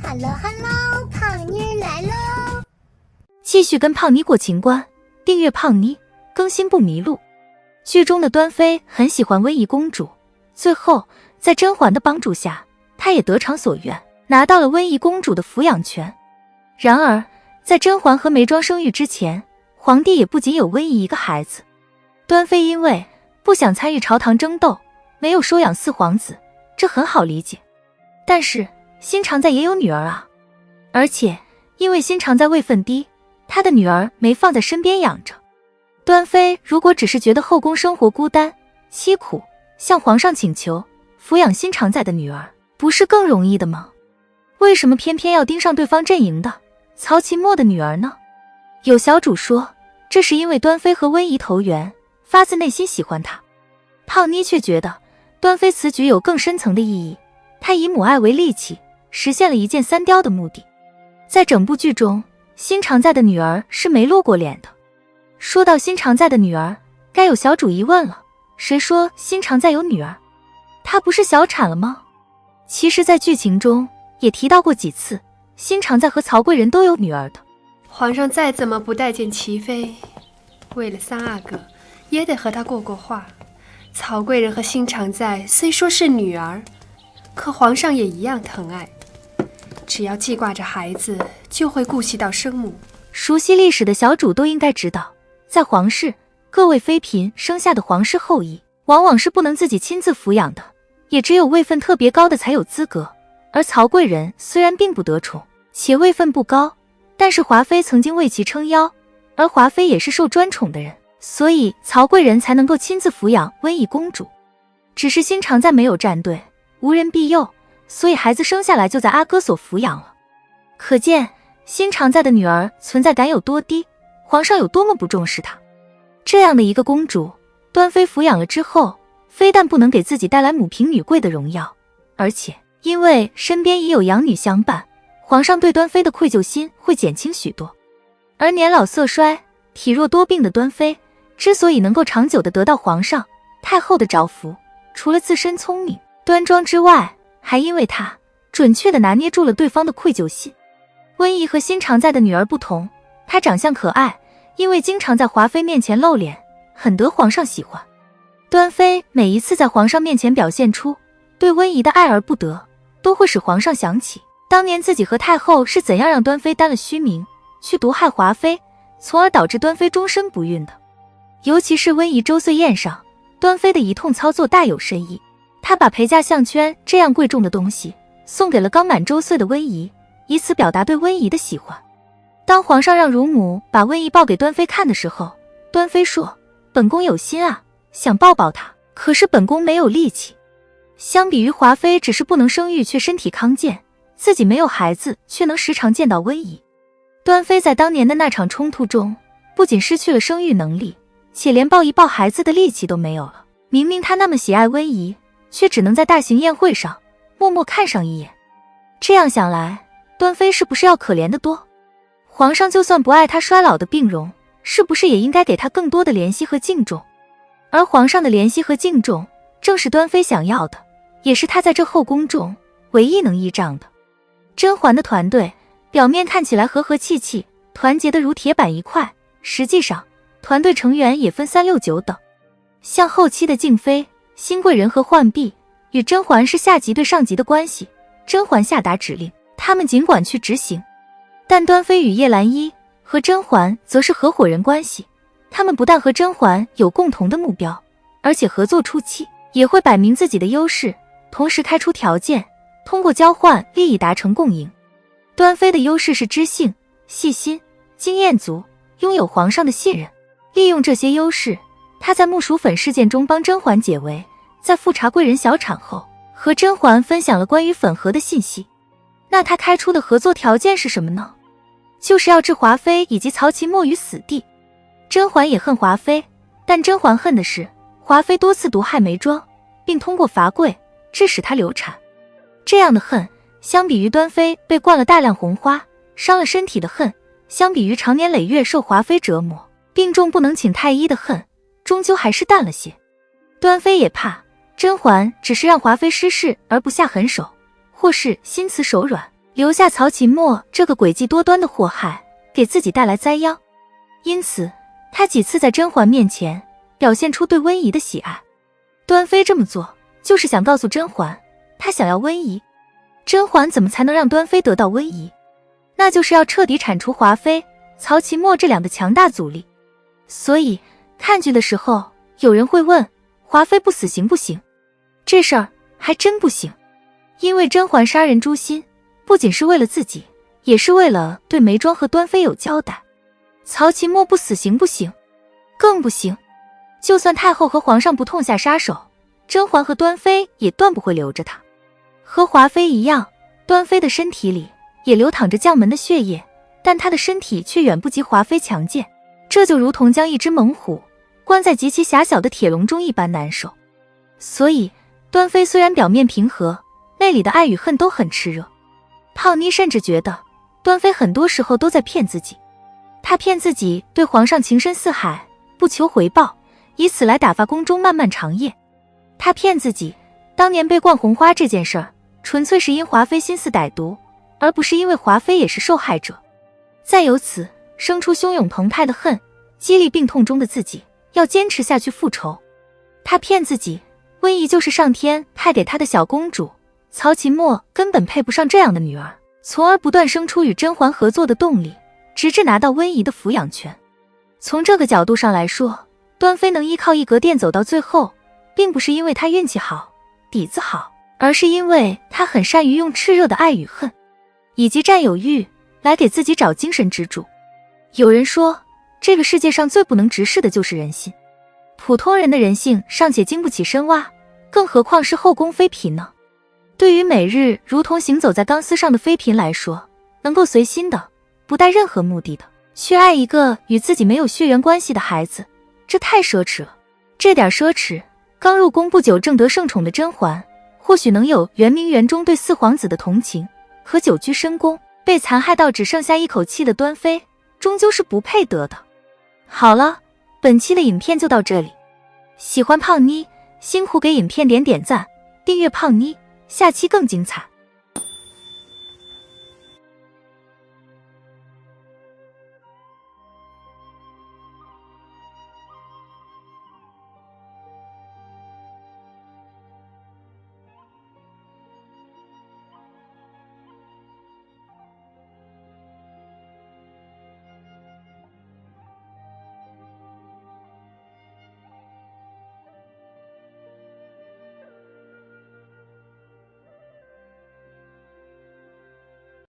Hello， 胖妮儿来喽！继续跟胖妮过情关，订阅胖妮，更新不迷路。剧中的端妃很喜欢温宜公主，最后在甄嬛的帮助下，她也得偿所愿，拿到了温宜公主的抚养权。然而，在甄嬛和眉庄生育之前，皇帝也不仅有温宜一个孩子。端妃因为不想参与朝堂争斗，没有收养四皇子，这很好理解。但是新常在也有女儿啊，而且因为新常在位分低，他的女儿没放在身边养着。端妃如果只是觉得后宫生活孤单凄苦，向皇上请求抚养新常在的女儿，不是更容易的吗？为什么偏偏要盯上对方阵营的曹琴墨的女儿呢？有小主说，这是因为端妃和温宜投缘，发自内心喜欢她。胖妮却觉得端妃此举有更深层的意义，她以母爱为利器，实现了一箭三雕的目的。在整部剧中，新常在的女儿是没露过脸的。说到新常在的女儿，该有小主疑问了，谁说新常在有女儿？她不是小产了吗？其实在剧情中也提到过几次，新常在和曹贵人都有女儿的。皇上再怎么不待见齐妃，为了三阿哥也得和他过过话。曹贵人和新常在虽说是女儿，可皇上也一样疼爱，只要记挂着孩子，就会顾惜到生母。熟悉历史的小主都应该知道，在皇室，各位妃嫔生下的皇室后裔往往是不能自己亲自抚养的，也只有位分特别高的才有资格。而曹贵人虽然并不得宠，且位分不高，但是华妃曾经为其撑腰，而华妃也是受专宠的人，所以曹贵人才能够亲自抚养温宜公主。只是新常在没有站队，无人庇佑，所以孩子生下来就在阿哥所抚养了。可见新常在的女儿存在感有多低，皇上有多么不重视她。这样的一个公主，端妃抚养了之后，非但不能给自己带来母凭女贵的荣耀，而且因为身边已有养女相伴，皇上对端妃的愧疚心会减轻许多。而年老色衰、体弱多病的端妃，之所以能够长久地得到皇上、太后的照拂，除了自身聪明、端庄之外，还因为她准确地拿捏住了对方的愧疚心。温宜和新常在的女儿不同，她长相可爱，因为经常在华妃面前露脸，很得皇上喜欢。端妃每一次在皇上面前表现出对温宜的爱而不得，都会使皇上想起当年自己和太后是怎样让端妃担了虚名，去毒害华妃，从而导致端妃终身不孕的。尤其是温宜周岁宴上，端妃的一通操作大有深意。她把陪嫁项圈这样贵重的东西送给了刚满周岁的温宜，以此表达对温宜的喜欢。当皇上让乳母把温宜抱给端妃看的时候，端妃说，本宫有心啊，想抱抱她，可是本宫没有力气。相比于华妃只是不能生育却身体康健，自己没有孩子却能时常见到温宜，端妃在当年的那场冲突中，不仅失去了生育能力，且连抱一抱孩子的力气都没有了。明明她那么喜爱温宜，却只能在大型宴会上默默看上一眼。这样想来，端妃是不是要可怜得多？皇上就算不爱她衰老的病容，是不是也应该给她更多的怜惜和敬重？而皇上的怜惜和敬重，正是端妃想要的，也是她在这后宫中唯一能依仗的。甄嬛的团队表面看起来和和气气，团结得如铁板一块，实际上团队成员也分3、6、9等。像后期的静妃、新贵人和浣碧，与甄嬛是下级对上级的关系，甄嬛下达指令，他们尽管去执行。但端妃与叶澜依和甄嬛则是合伙人关系，他们不但和甄嬛有共同的目标，而且合作初期也会摆明自己的优势，同时开出条件，通过交换利益达成共赢。端妃的优势是知性、细心、经验足，拥有皇上的信任。利用这些优势，她在木薯粉事件中帮甄嬛解围，在富察贵人小产后和甄嬛分享了关于粉盒的信息。那她开出的合作条件是什么呢？就是要置华妃以及曹琴墨于死地。甄嬛也恨华妃，但甄嬛恨的是华妃多次毒害眉庄，并通过罚跪致使她流产。这样的恨，相比于端妃被灌了大量红花伤了身体的恨，相比于长年累月受华妃折磨病重不能请太医的恨，终究还是淡了些。端妃也怕甄嬛只是让华妃失势而不下狠手，或是心慈手软，留下曹琴墨这个诡计多端的祸害，给自己带来灾殃。因此他几次在甄嬛面前表现出对温宜的喜爱。端妃这么做就是想告诉甄嬛，她想要温宜。甄嬛怎么才能让端妃得到温宜？那就是要彻底铲除华妃、曹琴墨这两个强大阻力。所以看剧的时候，有人会问，华妃不死行不行？这事儿还真不行。因为甄嬛杀人诛心，不仅是为了自己，也是为了对眉庄和端妃有交代。曹琴墨不死行不行？更不行。就算太后和皇上不痛下杀手，甄嬛和端妃也断不会留着他。和华妃一样，端妃的身体里也流淌着将门的血液，但她的身体却远不及华妃强健，这就如同将一只猛虎关在极其狭小的铁笼中一般难受。所以端妃虽然表面平和，内里的爱与恨都很炽热。胖妮甚至觉得端妃很多时候都在骗自己，她骗自己对皇上情深似海，不求回报，以此来打发宫中漫漫长夜。她骗自己当年被灌红花这件事儿纯粹是因华妃心思歹毒，而不是因为华妃也是受害者，再由此生出汹涌澎湃的恨，激励病痛中的自己要坚持下去复仇。她骗自己温宜就是上天派给她的小公主，曹琴墨根本配不上这样的女儿，从而不断生出与甄嬛合作的动力，直至拿到温宜的抚养权。从这个角度上来说，端妃能依靠一格殿走到最后，并不是因为她运气好、底子好，而是因为她很善于用炽热的爱与恨，以及占有欲来给自己找精神支柱。有人说，这个世界上最不能直视的就是人心。普通人的人性尚且经不起深挖，更何况是后宫妃嫔呢？对于每日如同行走在钢丝上的妃嫔来说，能够随心的、不带任何目的的去爱一个与自己没有血缘关系的孩子，这太奢侈了。这点奢侈，刚入宫不久正得圣宠的甄嬛，或许能有圆明园中对四皇子的同情，可久居深宫，被残害到只剩下一口气的端妃，终究是不配得的。好了，本期的影片就到这里。喜欢胖妮，辛苦给影片点赞，订阅胖妮，下期更精彩。